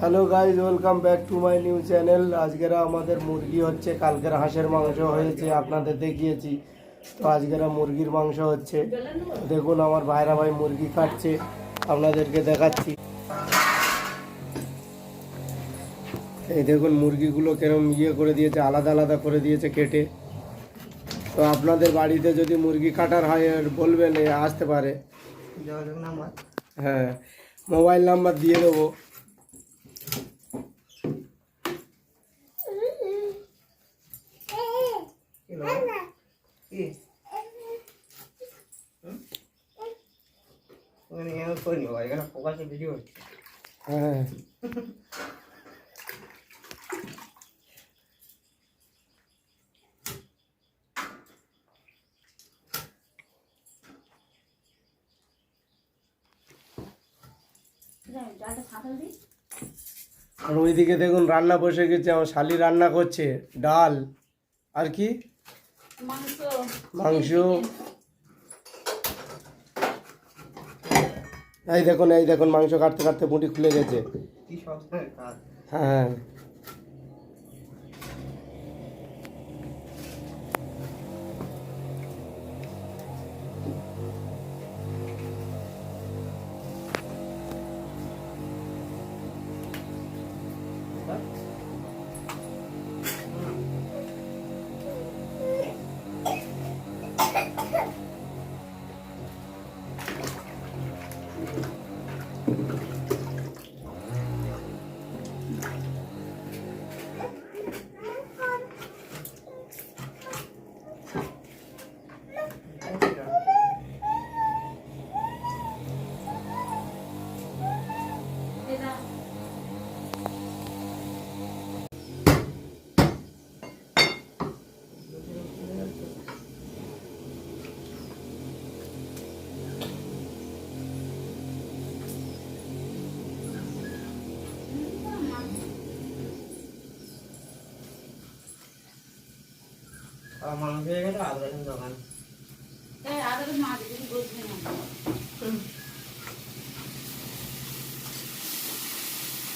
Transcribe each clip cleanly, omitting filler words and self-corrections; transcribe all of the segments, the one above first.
Hello guys, welcome back to my new channel. আজকেরা আমাদের মুরগি হচ্ছে, কালকের হাঁসের মাংস হয়েছে, আপনাদের দেখিয়েছি। তো আজকেরা মুরগির মাংস হচ্ছে। দেখুন আমার ভাইরা ভাই মুরগি কাটছে, আপনাদেরকে দেখাচ্ছি। এই দেখুন মুরগিগুলো কেরম করে দিয়েছে, আলাদা আলাদা করে দিয়েছে কেটে। তো আপনাদের বাড়িতে যদি মুরগি কাটার হয় বলবেন, আসতে পারে। হ্যাঁ, মোবাইল নাম্বার দিয়ে দেবো। হ্যাঁ, আর ওইদিকে দেখুন রান্না বসে গেছে, আমার শালি রান্না করছে ডাল আর কি মাংস। এই দেখুন মাংস কাটতে কাটতে মুটি খুলে গেছে। হ্যাঁ,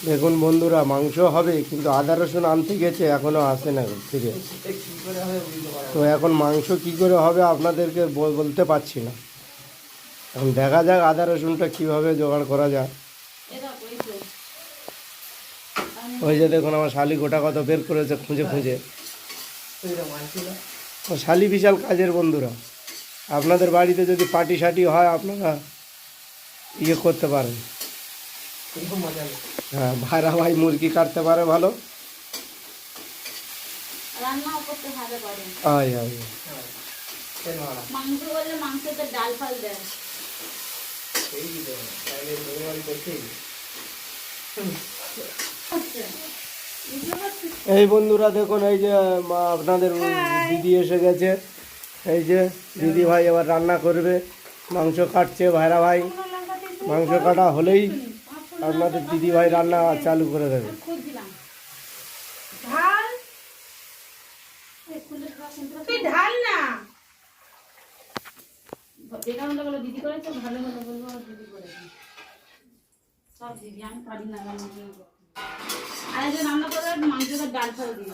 দেখুন বন্ধুরা মাংস হবে, কিন্তু আদা রসুন আনতে গেছে এখনো আসে না ফিরে। তো এখন মাংস কি করে হবে আপনাদেরকে বলতে পারছি না। এখন দেখা যাক আদা রসুনটা কীভাবে জোগাড় করা যায়। ওই যে দেখুন আমার শালি গোটা কত বের করেছে খুঁজে খুঁজে। ও শালি বিশাল কাজের বন্ধুরা। আপনাদের বাড়িতে যদি পার্টি সাটি হয় আপনারা করতে পারেন। হ্যাঁ, ভাইরা ভাই মুরগি কাটতে পারে ভালো, রান্নাও করতে ভালো পারে। মাংস বললে মাংসতে ডাল ফাল দেয়। এই বন্ধুরা দেখুন, এই যে আপনাদের দিদি এসে গেছে। এই যে দিদি ভাই এবার রান্না করবে, মাংস কাটছে ভাইরা ভাই। মাংস কাটা হলেই আপনাদের দিদি ভাই রান্না চালু করে দেবে। দিদি করেছে ভালো ভালো বলবো, দিদি করেছে সব দিদি, আমি পারি না রান্না। আর যে রান্না করে মাংসটা ডাল ফাল দিই।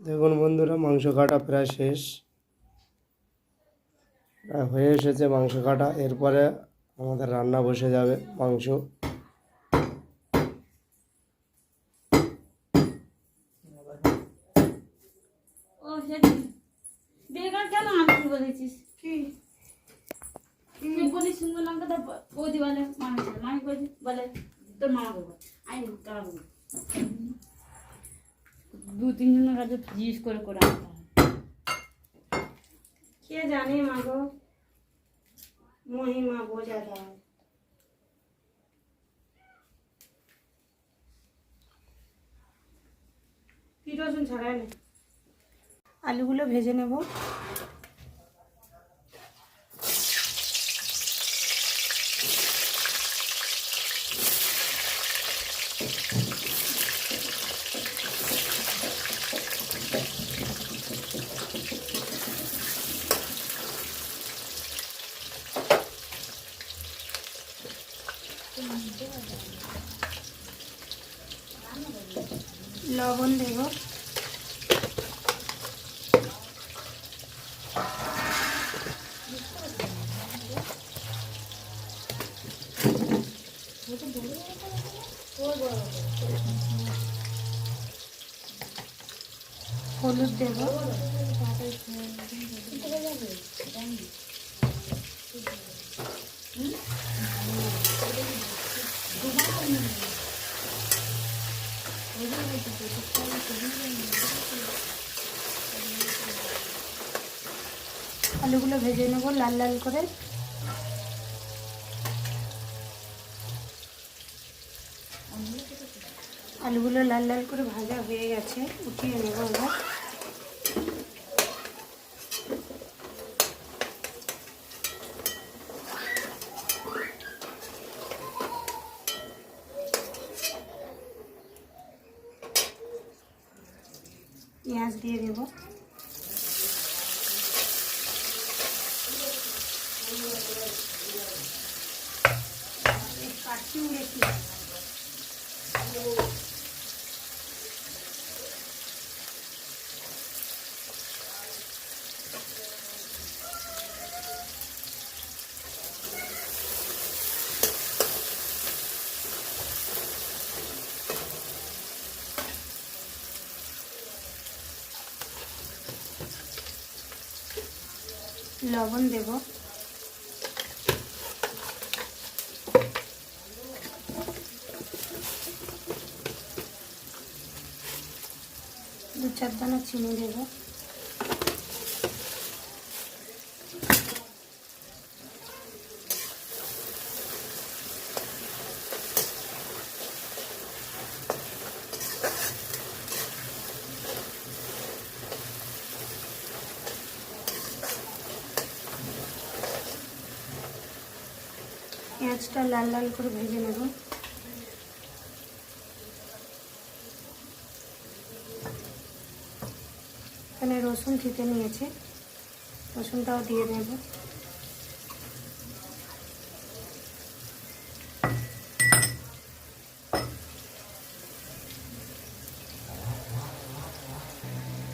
দেখুন বন্ধুরা মাংস কাটা প্রায় শেষ, প্রায় হয়ে এসেছে মাংস কাটা। এরপরে আমাদের রান্না বসে যাবে মাংস। ও সেদিন বেকার কেন আমি বলেছিস কি বলি সুন্দর লঙ্কাটা বৌদি বলে মামি বৌদি বলে তোর মামা বলবো আই তারা বলবো। দু তিনজনের কাছে জিজ্ঞেস করে করে আনতে হয়। কে জানে মা গো, মহিমা বোঝা যায়। কি রসুন ছাড়াই না, আলুগুলো ভেজে নেব। লবণ দেব, হলুদ দেব, আলুগুলো ভেজে নেব লাল লাল করে। আলুগুলো লাল লাল করে ভাজা হয়ে গেছে, উঠিয়ে নেব এবার। পেঁয়াজ দিয়ে দেব, কাটছি উড়েছি। লবণ দেব, দু চার দানা চিনি দেব, পেঁয়াজটা লাল লাল করে ভেজে নেব। এখানে রসুন থেতে নিয়েছে, রসুনটাও দিয়ে দেব।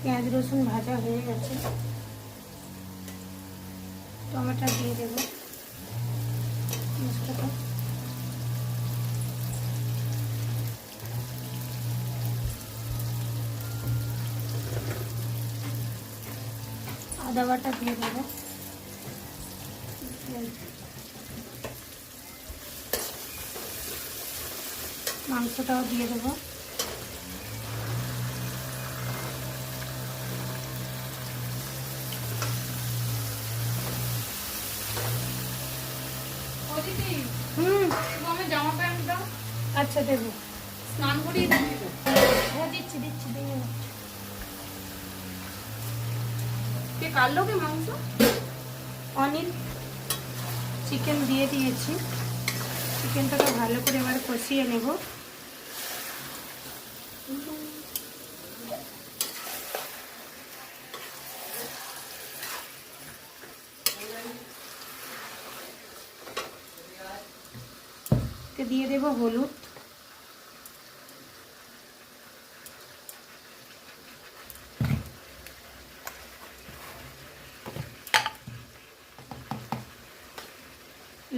পেঁয়াজ রসুন ভাজা হয়ে গেছে, টমেটো দিয়ে দেব। মশলাটা আদা বাটা দিয়ে দেবো, মাংসটাও দিয়ে দেবো। আমার জামা প্যান্টটা আচ্ছা দেবো, স্নান করিয়ে দিবি তো? হ্যাঁ দিচ্ছি দিচ্ছি দিয়ে দেবো। কে কাটলো কি মাংস? অনিল চিকেন দিয়ে দিয়েছি, চিকেনটাকে ভালো করে এবার কষিয়ে নেব। দিয়ে দেব হলুদ,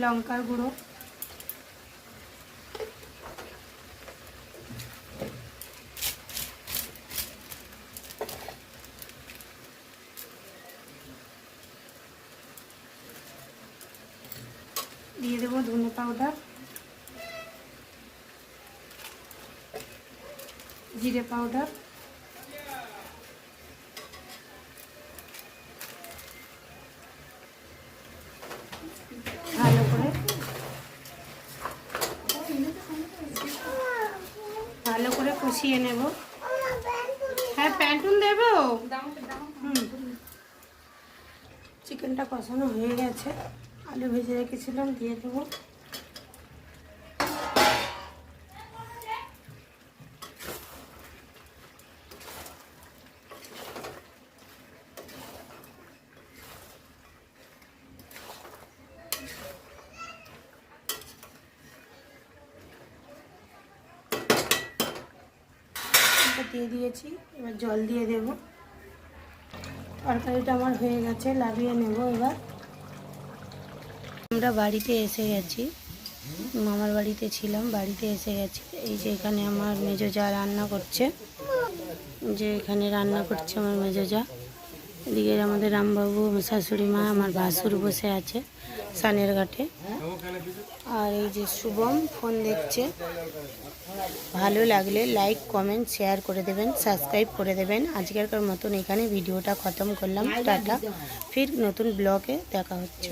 লঙ্কার গুঁড়ো, দিয়ে দেব ধনে পাউডার, জিরে পাউডার, ভালো করে কষিয়ে নেব। হ্যাঁ প্যান্টুন দেবো। চিকেনটা কষানো হয়ে গেছে, আলু ভেজে রেখেছিলাম দিয়ে দেবো। তরকারিটা দিয়ে দিয়েছি, এবার জল দিয়ে দেব। তরকারিটা আমার হয়ে গেছে, লাভিয়ে নেব এবার। আমরা বাড়িতে এসে গেছি, মামার বাড়িতে ছিলাম, বাড়িতে এসে গেছি। এই যে এখানে আমার মেজো যা রান্না করছে, যে এখানে রান্না করছে আমার মেজো যা। এদিকে আমাদের রামবাবু, আমার শাশুড়ি মা, আমার ভাসুর বসে আছে সানের ঘাটে। আর এই যে শুভম ফোন দেখছে। ভালো লাগলে লাইক, কমেন্ট, শেয়ার করে দেবেন, সাবস্ক্রাইব করে দেবেন। আজকেরকার মতন এখানে ভিডিওটা খতম করলাম। টাটা, ফির নতুন ব্লগে দেখা হচ্ছে।